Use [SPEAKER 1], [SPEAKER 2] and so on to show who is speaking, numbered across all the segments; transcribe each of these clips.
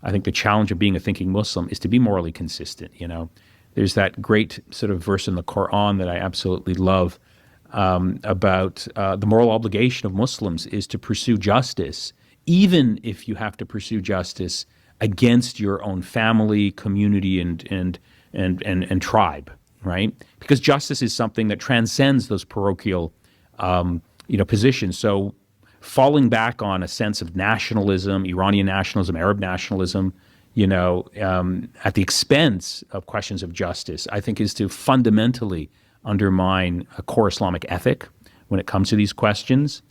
[SPEAKER 1] I think the challenge of being a thinking Muslim is to be morally consistent. There's that great sort of verse in the Quran that I absolutely love about the moral obligation of Muslims is to pursue justice, even if you have to pursue justice against your own family, community, and tribe, right? Because justice is something that transcends those parochial, positions. So falling back on a sense of nationalism, Iranian nationalism, Arab nationalism, at the expense of questions of justice, I think is to fundamentally undermine a core Islamic ethic when it comes to these questions.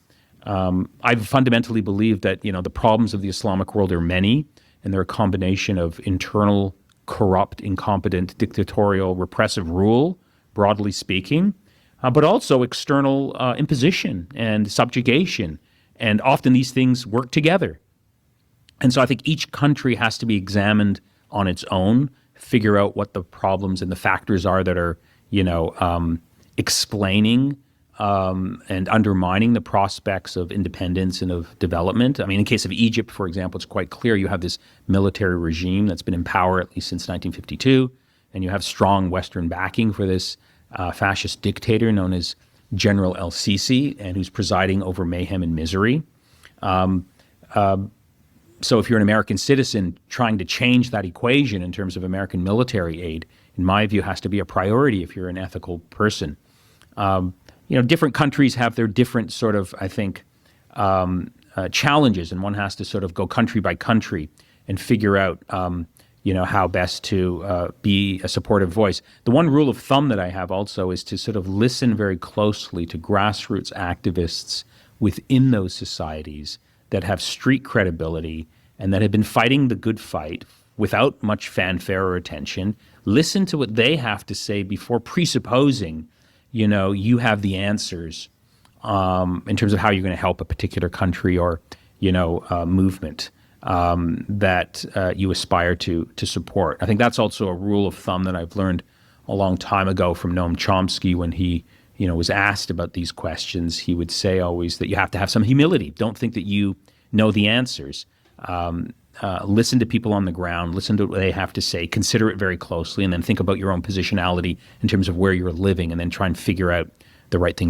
[SPEAKER 1] I fundamentally believe that, the problems of the Islamic world are many, and they're a combination of internal, corrupt, incompetent, dictatorial, repressive rule, broadly speaking, but also external imposition and subjugation. And often these things work together. And so I think each country has to be examined on its own, figure out what the problems and the factors are that are, explaining and undermining the prospects of independence and of development. I mean, in the case of Egypt, for example, it's quite clear you have this military regime that's been in power at least since 1952, and you have strong Western backing for this fascist dictator known as General el-Sisi, and who's presiding over mayhem and misery. So if you're an American citizen, trying to change that equation in terms of American military aid, in my view, has to be a priority if you're an ethical person. Different countries have their different sort of, I think, challenges, and one has to sort of go country by country and figure out, how best to be a supportive voice. The one rule of thumb that I have also is to sort of listen very closely to grassroots activists within those societies that have street credibility and that have been fighting the good fight without much fanfare or attention. Listen to what they have to say before presupposing, you have the answers in terms of how you're going to help a particular country or, movement that you aspire to support. I think that's also a rule of thumb that I've learned a long time ago from Noam Chomsky when he was asked about these questions. He would say always that you have to have some humility. Don't think that you know the answers. Listen to people on the ground, listen to what they have to say, consider it very closely, and then think about your own positionality in terms of where you're living, and then try and figure out the right thing to do.